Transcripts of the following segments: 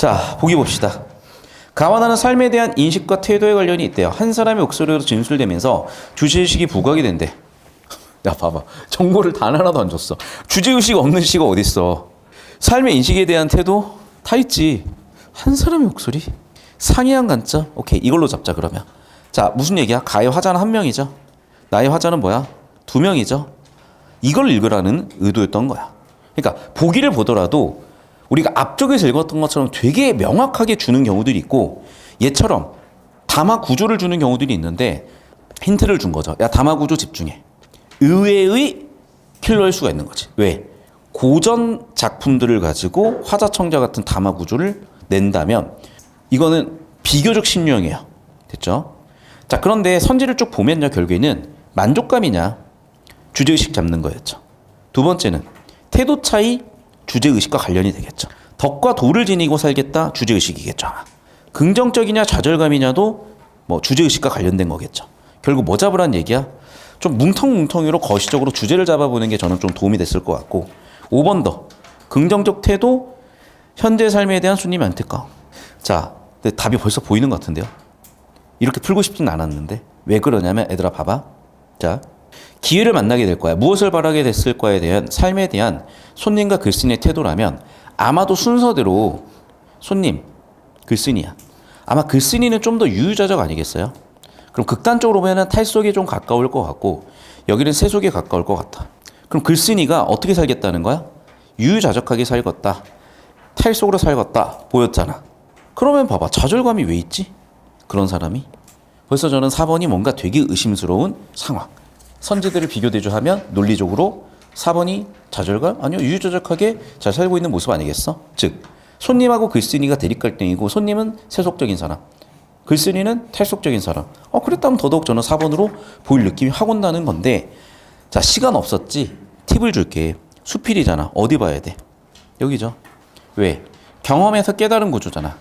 자, 보기 봅시다. 가와나는 삶에 대한 인식과 태도에 관련이 있대요. 한 사람의 목소리로 진술되면서 주제의식이 부각이 된대. 야, 봐봐. 정보를 단 하나도 안 줬어. 주제의식 없는 시가 어딨어. 삶의 인식에 대한 태도? 다 있지. 한 사람의 목소리? 상이한 관점? 오케이, 이걸로 잡자 그러면. 자, 무슨 얘기야? 가의 화자는 한 명이죠. 나의 화자는 뭐야? 두 명이죠. 이걸 읽으라는 의도였던 거야. 그러니까 보기를 보더라도 우리가 앞쪽에서 읽었던 것처럼 되게 명확하게 주는 경우들이 있고 얘처럼 담화 구조를 주는 경우들이 있는데 힌트를 준 거죠. 야, 담화 구조 집중해. 의외의 킬러일 수가 있는 거지. 왜? 고전 작품들을 가지고 화자청자 같은 담화 구조를 낸다면 이거는 비교적 신유형이에요. 됐죠? 자, 그런데 선지를 쭉 보면요, 결국에는 만족감이냐 주제의식 잡는 거였죠. 두 번째는 태도 차이 주제의식과 관련이 되겠죠. 덕과 도를 지니고 살겠다 주제의식이겠죠. 아마. 긍정적이냐 좌절감이냐도 뭐 주제의식과 관련된 거겠죠. 결국 뭐 잡으란 얘기야? 좀 뭉텅뭉텅이로 거시적으로 주제를 잡아보는 게 저는 좀 도움이 됐을 것 같고 5번 더 긍정적 태도 현재 삶에 대한 순위 안택감. 자, 근데 답이 벌써 보이는 것 같은데요. 이렇게 풀고 싶진 않았는데 왜 그러냐면 얘들아 봐봐. 자, 기회를 만나게 될 거야. 무엇을 바라게 됐을 거에 대한 삶에 대한 손님과 글쓴이의 태도라면 아마도 순서대로 손님, 글쓴이야. 아마 글쓴이는 좀 더 유유자적 아니겠어요? 그럼 극단적으로 보면 탈속에 좀 가까울 것 같고 여기는 세속에 가까울 것 같아. 그럼 글쓴이가 어떻게 살겠다는 거야? 유유자적하게 살겠다. 탈속으로 살겠다. 보였잖아. 그러면 봐봐. 좌절감이 왜 있지? 그런 사람이? 벌써 저는 4번이 뭔가 되게 의심스러운 상황. 선지들을 비교대조하면 논리적으로 4번이 좌절감? 아니요. 유유자적하게 잘 살고 있는 모습 아니겠어? 즉 손님하고 글쓴이가 대립갈등이고 손님은 세속적인 사람. 글쓴이는 탈속적인 사람. 그랬다면 더더욱 저는 4번으로 보일 느낌이 확 온다는 건데 자, 시간 없었지? 팁을 줄게. 수필이잖아. 어디 봐야 돼? 여기죠. 왜? 경험에서 깨달은 구조잖아.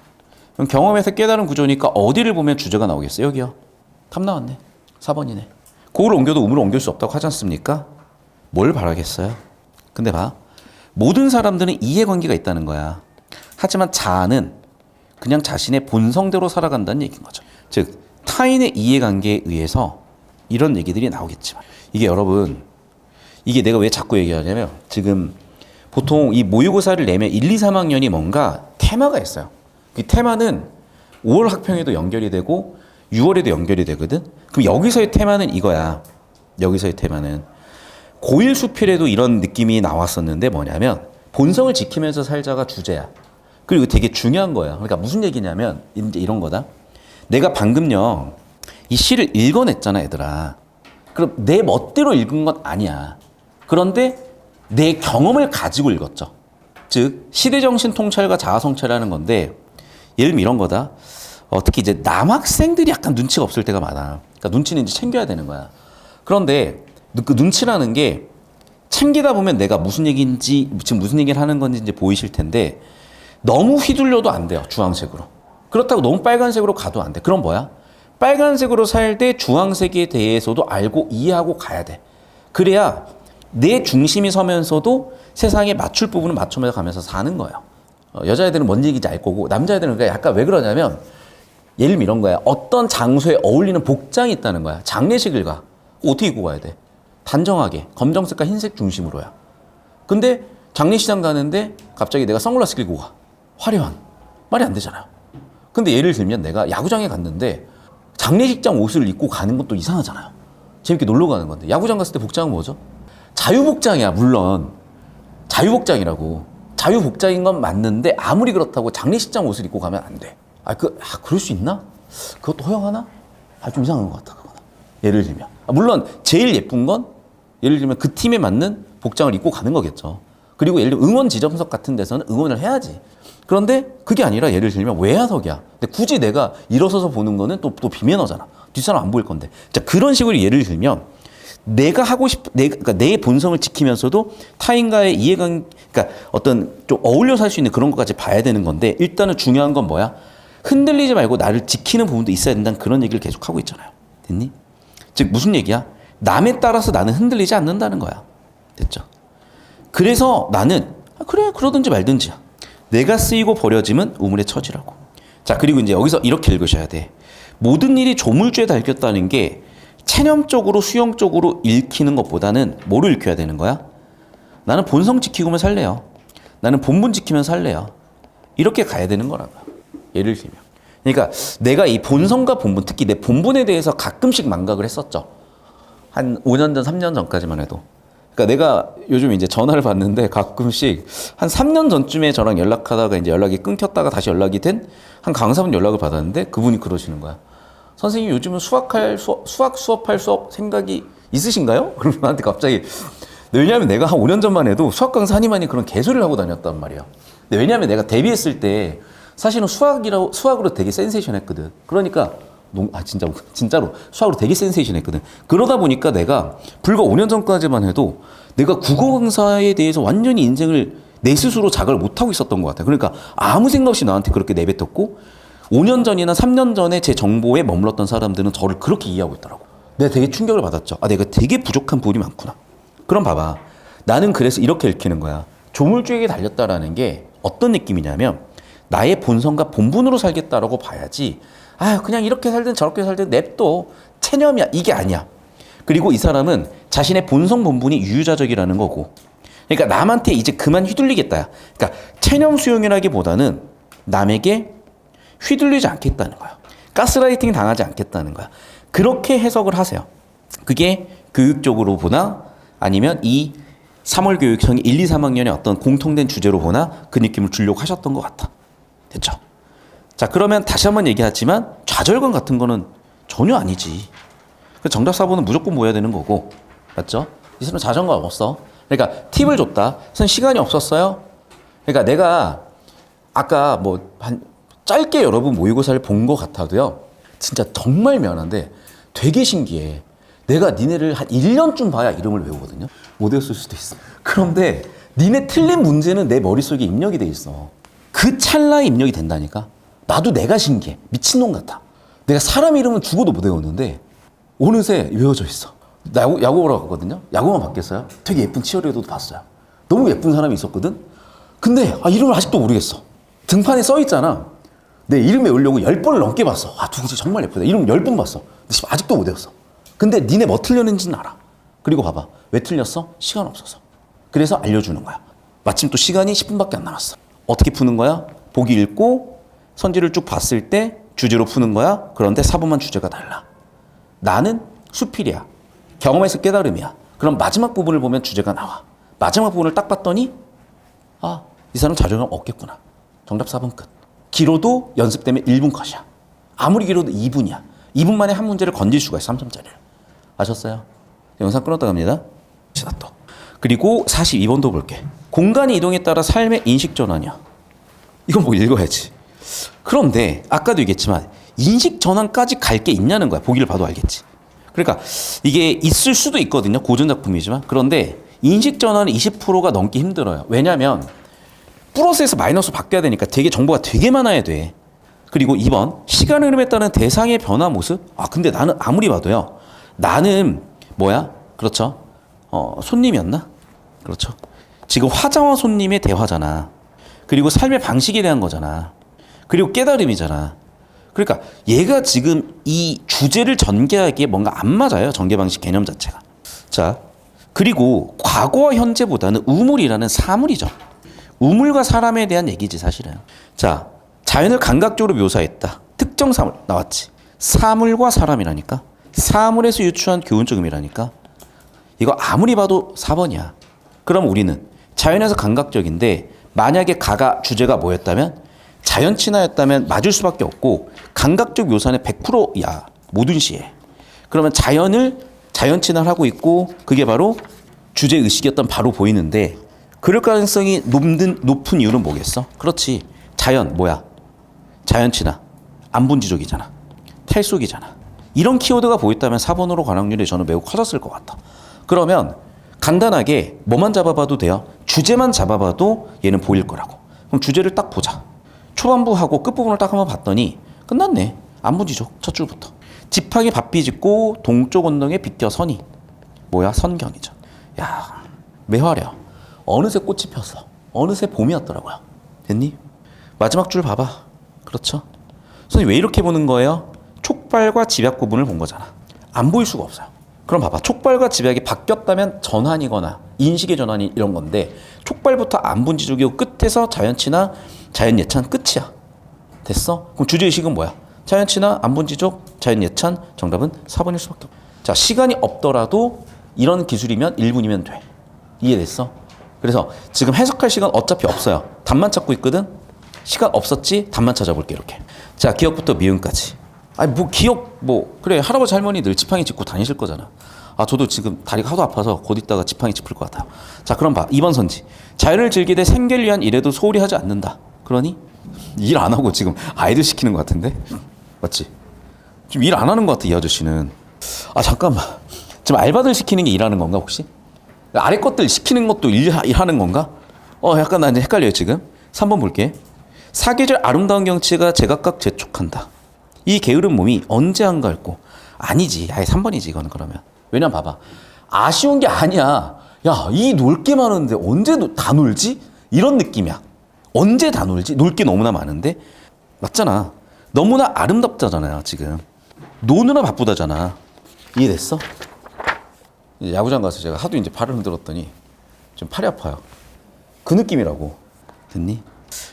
그럼 경험에서 깨달은 구조니까 어디를 보면 주제가 나오겠어요? 여기요. 탑 나왔네. 4번이네. 고를 옮겨도 우물을 옮길 수 없다고 하지 않습니까? 뭘 바라겠어요? 근데 봐. 모든 사람들은 이해관계가 있다는 거야. 하지만 자아는 그냥 자신의 본성대로 살아간다는 얘기인 거죠. 즉 타인의 이해관계에 의해서 이런 얘기들이 나오겠지만 이게 여러분 이게 내가 왜 자꾸 얘기하냐면 지금 보통 이 모의고사를 내면 1, 2, 3학년이 뭔가 테마가 있어요. 그 테마는 5월 학평에도 연결이 되고 6월에도 연결이 되거든. 그럼 여기서의 테마는 이거야. 여기서의 테마는 고1 수필에도 이런 느낌이 나왔었는데 뭐냐면 본성을 지키면서 살자가 주제야. 그리고 되게 중요한 거예요. 그러니까 무슨 얘기냐면 이제 이런 거다. 내가 방금요 이 시를 읽어냈잖아, 얘들아. 그럼 내 멋대로 읽은 건 아니야. 그런데 내 경험을 가지고 읽었죠. 즉 시대정신 통찰과 자아성찰이라는 건데 예를 들면 이런 거다. 특히 이제 남학생들이 약간 눈치가 없을 때가 많아. 그러니까 눈치는 이제 챙겨야 되는 거야. 그런데 그 눈치라는 게 챙기다 보면 내가 무슨 얘기인지 지금 무슨 얘기를 하는 건지 이제 보이실 텐데 너무 휘둘려도 안 돼요. 주황색으로. 그렇다고 너무 빨간색으로 가도 안 돼. 그럼 뭐야? 빨간색으로 살 때 주황색에 대해서도 알고 이해하고 가야 돼. 그래야 내 중심이 서면서도 세상에 맞출 부분은 맞추면서 가면서 사는 거예요. 여자애들은 뭔 얘기인지 알 거고 남자애들은 그러니까 약간 왜 그러냐면 예를 들면 이런 거야. 어떤 장소에 어울리는 복장이 있다는 거야. 장례식을 가. 어떻게 입고 가야 돼? 단정하게 검정색과 흰색 중심으로야. 근데 장례식장 가는데 갑자기 내가 선글라스 끼고 가. 화려한. 말이 안 되잖아요. 근데 예를 들면 내가 야구장에 갔는데 장례식장 옷을 입고 가는 것도 이상하잖아요. 재밌게 놀러 가는 건데 야구장 갔을 때 복장은 뭐죠? 자유복장이야. 물론 자유복장이라고. 자유복장인 건 맞는데 아무리 그렇다고 장례식장 옷을 입고 가면 안 돼. 그럴 수 있나? 그것도 허용하나? 좀 이상한 것 같다. 그거는. 예를 들면 물론 제일 예쁜 건 예를 들면 그 팀에 맞는 복장을 입고 가는 거겠죠. 그리고 예를 들면 응원 지정석 같은 데서는 응원을 해야지. 그런데 그게 아니라 예를 들면 외야석이야. 근데 굳이 내가 일어서서 보는 거는 또 비매너잖아. 뒷사람 안 보일 건데. 자, 그런 식으로 예를 들면 내가 하고 그러니까 내 본성을 지키면서도 타인과의 그러니까 어떤 좀 어울려 살 수 있는 그런 것까지 봐야 되는 건데 일단은 중요한 건 뭐야? 흔들리지 말고 나를 지키는 부분도 있어야 된다는 그런 얘기를 계속 하고 있잖아요. 됐니? 즉 무슨 얘기야? 남에 따라서 나는 흔들리지 않는다는 거야. 됐죠? 그래서 나는 그래 그러든지 말든지야. 내가 쓰이고 버려짐은 우물에 처지라고. 자, 그리고 이제 여기서 이렇게 읽으셔야 돼. 모든 일이 조물주에 달렸다는 게 체념적으로 수용적으로 읽히는 것보다는 뭐로 읽혀야 되는 거야? 나는 본성 지키고만 살래요. 나는 본분 지키면 살래요. 이렇게 가야 되는 거라고요. 예를 들면. 그러니까 내가 이 본성과 본분, 특히 내 본분에 대해서 가끔씩 망각을 했었죠. 한 5년 전, 3년 전까지만 해도. 그러니까 내가 요즘 이제 전화를 받는데 가끔씩 한 3년 전쯤에 저랑 연락하다가 이제 연락이 끊겼다가 다시 연락이 된 한 강사분 연락을 받았는데 그분이 그러시는 거야. 선생님 요즘은 수학 수업할 수업 생각이 있으신가요? 그러면 나한테 갑자기. 왜냐하면 내가 한 5년 전만 해도 수학 강사 하니만이 그런 개소리를 하고 다녔단 말이야. 근데 왜냐하면 내가 데뷔했을 때 사실은 수학으로 되게 센세이션했거든. 그러니까 진짜로 수학으로 되게 센세이션했거든. 그러다 보니까 내가 불과 5년 전까지만 해도 내가 국어 강사에 대해서 완전히 인생을 내 스스로 자각을 못하고 있었던 것 같아. 그러니까 아무 생각 없이 나한테 그렇게 내뱉었고 5년 전이나 3년 전에 제 정보에 머물렀던 사람들은 저를 그렇게 이해하고 있더라고. 내가 되게 충격을 받았죠. 아, 내가 되게 부족한 부분이 많구나. 그럼 봐봐. 나는 그래서 이렇게 읽히는 거야. 조물주에게 달렸다라는 게 어떤 느낌이냐면 나의 본성과 본분으로 살겠다라고 봐야지. 아, 그냥 이렇게 살든 저렇게 살든 냅둬. 체념이야. 이게 아니야. 그리고 이 사람은 자신의 본성 본분이 유유자적이라는 거고. 그러니까 남한테 이제 그만 휘둘리겠다. 그러니까 체념 수용이라기보다는 남에게 휘둘리지 않겠다는 거야. 가스라이팅 당하지 않겠다는 거야. 그렇게 해석을 하세요. 그게 교육적으로 보나 아니면 이 3월 교육청이 1, 2, 3학년의 어떤 공통된 주제로 보나 그 느낌을 주려고 하셨던 것 같아. 됐죠? 자, 그러면 다시 한번 얘기하지만 좌절감 같은 거는 전혀 아니지. 정답 4번은 무조건 모여야 되는 거고. 맞죠? 이 사람은 자존감 없어. 그러니까 팁을 줬다. 선생님 시간이 없었어요? 그러니까 내가 아까 뭐 한 짧게 여러분 모의고사를 본 것 같아도요. 진짜 정말 미안한데 되게 신기해. 내가 니네를 한 1년쯤 봐야 이름을 외우거든요. 못 외웠을 수도 있어. 그런데 니네 틀린 문제는 내 머릿속에 입력이 돼 있어. 그 찰나에 입력이 된다니까. 나도 내가 신기해. 미친놈 같아. 내가 사람 이름은 죽어도 못 외웠는데 어느새 외워져 있어. 나 야구 보러 갔거든요. 야구만 봤겠어요? 되게 예쁜 치어리더도 봤어요. 너무 예쁜 사람이 있었거든. 근데 이름을 아직도 모르겠어. 등판에 써 있잖아. 내 이름 외우려고 10번을 넘게 봤어. 누구지? 정말 예쁘다. 이름 10번 봤어. 근데 아직도 못 외웠어. 근데 니네 뭐 틀렸는지는 알아. 그리고 봐봐. 왜 틀렸어? 시간 없어서. 그래서 알려주는 거야. 마침 또 시간이 10분밖에 안 남았어. 어떻게 푸는 거야? 보기 읽고 선지를 쭉 봤을 때 주제로 푸는 거야. 그런데 4번만 주제가 달라. 나는 수필이야. 경험에서 깨달음이야. 그럼 마지막 부분을 보면 주제가 나와. 마지막 부분을 딱 봤더니 이 사람 자존감 없겠구나. 정답 4번 끝. 길어도 연습되면 1분 컷이야. 아무리 길어도 2분이야. 2분 만에 한 문제를 건질 수가 있어. 3점짜리를. 아셨어요? 영상 끊었다 갑니다. 시다 또. 그리고 42번도 볼게. 공간의 이동에 따라 삶의 인식 전환이야. 이건 뭐 읽어야지. 그런데 아까도 얘기했지만 인식 전환까지 갈 게 있냐는 거야. 보기를 봐도 알겠지. 그러니까 이게 있을 수도 있거든요. 고전 작품이지만. 그런데 인식 전환은 20%가 넘기 힘들어요. 왜냐하면 플러스에서 마이너스로 바뀌어야 되니까 되게 정보가 되게 많아야 돼. 그리고 2번 시간 흐름에 따른 대상의 변화 모습. 근데 나는 아무리 봐도요. 나는 뭐야? 그렇죠. 손님이었나? 그렇죠. 지금 화자와 손님의 대화잖아. 그리고 삶의 방식에 대한 거잖아. 그리고 깨달음이잖아. 그러니까 얘가 지금 이 주제를 전개하기에 뭔가 안 맞아요. 전개 방식 개념 자체가. 자, 그리고 과거와 현재보다는 우물이라는 사물이죠. 우물과 사람에 대한 얘기지 사실은. 자, 자연을 감각적으로 묘사했다. 특정 사물 나왔지. 사물과 사람이라니까. 사물에서 유추한 교훈적음이라니까. 이거 아무리 봐도 4번이야. 그럼 우리는 자연에서 감각적인데 만약에 주제가 뭐였다면 자연 친화였다면 맞을 수밖에 없고 감각적 묘사는 100%야. 모든 시에. 그러면 자연 친화를 하고 있고 그게 바로 주제 의식이었던 바로 보이는데 그럴 가능성이 높은 이유는 뭐겠어? 그렇지. 자연 뭐야? 자연 친화. 안본지족이잖아. 탈속이잖아. 이런 키워드가 보였다면 4번으로 갈 확률이 저는 매우 커졌을 것 같아. 그러면 간단하게 뭐만 잡아봐도 돼요? 주제만 잡아봐도 얘는 보일 거라고. 그럼 주제를 딱 보자. 초반부하고 끝부분을 딱 한번 봤더니 끝났네. 안본지족 첫 줄부터. 지팡이 바삐 짚고 동쪽 언덕에 비껴 선이. 뭐야? 선경이죠. 야, 매화려. 어느새 꽃이 폈어. 어느새 봄이었더라고요. 됐니? 마지막 줄 봐봐. 그렇죠? 선생님 왜 이렇게 보는 거예요? 촉발과 집약 구분을 본 거잖아. 안 보일 수가 없어요. 그럼 봐봐. 촉발과 집약이 바뀌었다면 전환이거나 인식의 전환이 이런 건데 촉발부터 안분지족이고 끝에서 자연치나 자연예찬 끝이야. 됐어? 그럼 주제의식은 뭐야? 자연치나 안분지족 자연예찬 정답은 4번일 수밖에 없어. 자, 시간이 없더라도 이런 기술이면 1분이면 돼. 이해됐어? 그래서 지금 해석할 시간 어차피 없어요. 답만 찾고 있거든? 시간 없었지? 답만 찾아볼게 이렇게. 자, 기억부터 미음까지. 아니 뭐 기억 뭐 그래 할아버지 할머니 늘 지팡이 짚고 다니실 거잖아. 아 저도 지금 다리가 하도 아파서 곧 있다가 지팡이 짚을 것 같아요. 자 그럼 봐. 2번 선지. 자연을 즐기되 생계를 위한 일에도 소홀히 하지 않는다. 그러니 일 안 하고 지금 아이들 시키는 것 같은데? 맞지? 지금 일 안 하는 것 같아 이 아저씨는. 아 잠깐만. 지금 알바들 시키는 게 일하는 건가 혹시? 아래 것들 시키는 것도 일하는 건가? 약간 나 이제 헷갈려요 지금. 3번 볼게. 사계절 아름다운 경치가 제각각 재촉한다. 이 게으른 몸이 언제 한가할꼬? 아니지. 아예 3번이지 이거는 그러면. 왜냐면 봐봐. 아쉬운 게 아니야. 야, 이 놀 게 많은데 언제 다 놀지? 이런 느낌이야. 언제 다 놀지? 놀 게 너무나 많은데? 맞잖아. 너무나 아름답다잖아요 지금. 노느라 바쁘다잖아. 이해됐어? 이제 야구장 가서 제가 하도 이제 팔을 흔들었더니 좀 팔이 아파요. 그 느낌이라고. 됐니?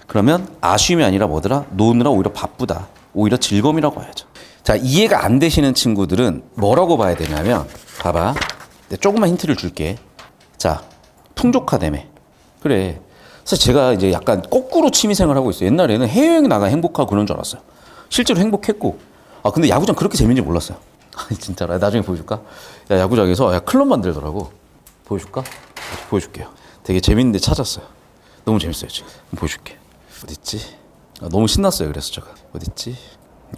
그러면 아쉬움이 아니라 뭐더라? 노느라 오히려 바쁘다. 오히려 즐거움이라고 해야죠. 자, 이해가 안 되시는 친구들은 뭐라고 봐야 되냐면 봐봐. 내가 조금만 힌트를 줄게. 자, 풍족하다며. 그래. 그래서 제가 이제 약간 거꾸로 취미생활을 하고 있어요. 옛날에는 해외여행 나가 행복하고 그런 줄 알았어요. 실제로 행복했고. 아, 근데 야구장 그렇게 재밌는지 몰랐어요. 아니, 진짜로. 나중에 보여줄까? 야, 야구장에서 클럽 만들더라고. 보여줄까? 보여줄게요. 되게 재밌는 데 찾았어요. 너무 재밌어요, 지금. 보여줄게. 어딨지? 아, 너무 신났어요. 그래서 제가. 어딨지?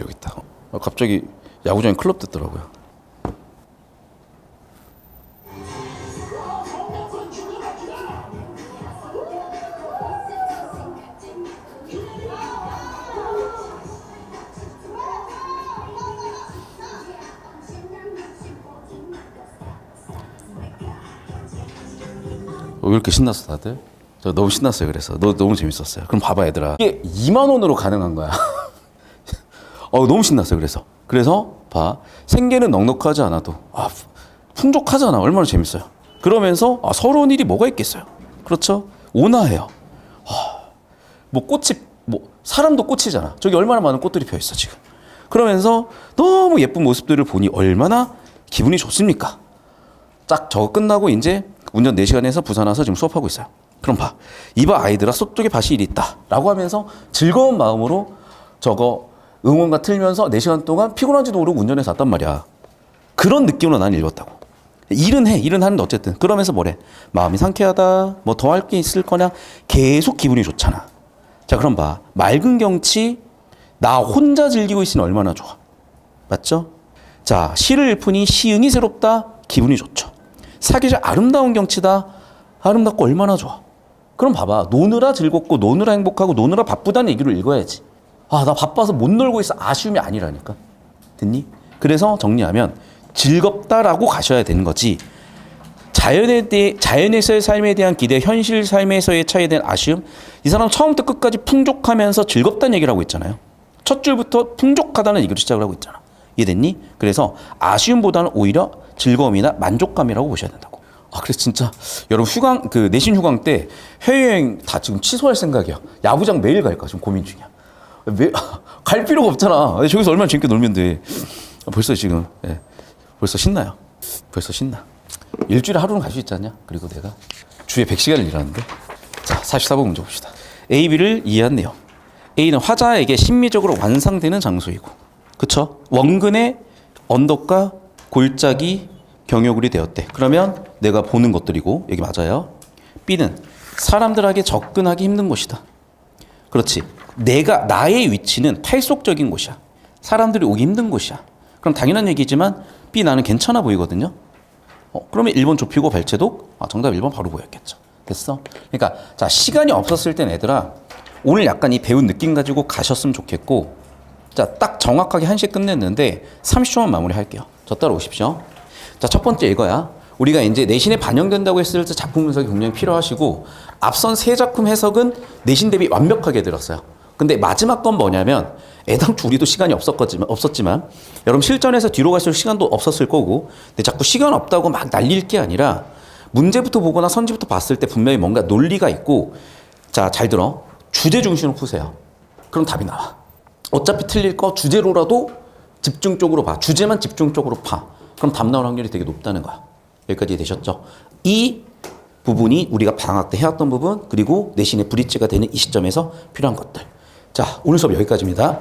여기 있다. 갑자기 야구장에 클럽 됐더라고요. 왜 이렇게 신났어 다들? 저 너무 신났어요. 그래서 너무 재밌었어요. 그럼 봐봐 얘들아. 이게 2만 원으로 가능한 거야. 너무 신났어요. 그래서 봐. 생계는 넉넉하지 않아도 풍족하잖아. 얼마나 재밌어요. 그러면서 서러운 일이 뭐가 있겠어요. 그렇죠? 온화해요. 뭐 꽃이 뭐 사람도 꽃이잖아. 저기 얼마나 많은 꽃들이 펴 있어 지금. 그러면서 너무 예쁜 모습들을 보니 얼마나 기분이 좋습니까? 딱 저거 끝나고 이제 운전 4시간 해서 부산 와서 지금 수업하고 있어요. 그럼 봐. 이봐 아이들아 서쪽에 밭이 이리 있다. 라고 하면서 즐거운 마음으로 저거 응원가 틀면서 4시간 동안 피곤한지도 모르고 운전해서 왔단 말이야. 그런 느낌으로 난 읽었다고. 일은 하는데 어쨌든. 그러면서 뭐래. 마음이 상쾌하다. 뭐 더 할 게 있을 거냐. 계속 기분이 좋잖아. 자 그럼 봐. 맑은 경치 나 혼자 즐기고 있으니 얼마나 좋아. 맞죠? 자 시를 읽으니 시흥이 새롭다. 기분이 좋죠. 사계절 아름다운 경치다. 아름답고 얼마나 좋아. 그럼 봐봐. 노느라 즐겁고 노느라 행복하고 노느라 바쁘다는 얘기를 읽어야지. 나 바빠서 못 놀고 있어. 아쉬움이 아니라니까. 됐니? 그래서 정리하면 즐겁다라고 가셔야 되는 거지. 자연에서의 삶에 대한 기대, 현실 삶에서의 차이에 대한 아쉬움. 이 사람 처음부터 끝까지 풍족하면서 즐겁다는 얘기를 하고 있잖아요. 첫 줄부터 풍족하다는 얘기로 시작을 하고 있잖아. 이해됐니? 그래서 아쉬움보다는 오히려 즐거움이나 만족감이라고 보셔야 된다고. 그래서 진짜 여러분 내신 휴강 때 해외여행 다 지금 취소할 생각이야. 야구장 매일 갈까 지금 고민 중이야. 갈 필요가 없잖아. 저기서 얼마나 재밌게 놀면 돼. 벌써 지금 벌써 신나요. 벌써 신나. 일주일에 하루는 갈 수 있지 않냐? 그리고 내가 주에 100시간을 일하는데. 자 44번 문제 봅시다. A, B를 이해한 내용. A는 화자에게 심미적으로 완상되는 장소이고 그쵸? 원근의 언덕과 골짜기 경여굴이 되었대. 그러면 내가 보는 것들이고 여기 맞아요. B는 사람들에게 접근하기 힘든 곳이다. 그렇지. 나의 위치는 탈속적인 곳이야. 사람들이 오기 힘든 곳이야. 그럼 당연한 얘기지만 B 나는 괜찮아 보이거든요. 그러면 1번 좁히고 발제독. 정답 1번 바로 보였겠죠. 됐어? 그러니까 자 시간이 없었을 땐 얘들아 오늘 약간 이 배운 느낌 가지고 가셨으면 좋겠고 자 딱 정확하게 1시에 끝냈는데 30초만 마무리할게요. 저 따라오십시오. 자 첫 번째 이거야. 우리가 이제 내신에 반영된다고 했을 때 작품 분석이 굉장히 필요하시고 앞선 세 작품 해석은 내신 대비 완벽하게 들었어요. 근데 마지막 건 뭐냐면 애당초 우리도 시간이 없었지만 여러분 실전에서 뒤로 갈수록 시간도 없었을 거고 근데 자꾸 시간 없다고 막 날릴 게 아니라 문제부터 보거나 선지부터 봤을 때 분명히 뭔가 논리가 있고 자, 잘 들어. 주제 중심으로 푸세요. 그럼 답이 나와. 어차피 틀릴 거 주제로라도 집중적으로 봐. 주제만 집중적으로 파. 그럼 답 나올 확률이 되게 높다는 거야. 여기까지 되셨죠? 이 부분이 우리가 방학 때 해왔던 부분 그리고 내신의 브릿지가 되는 이 시점에서 필요한 것들. 자, 오늘 수업 여기까지입니다.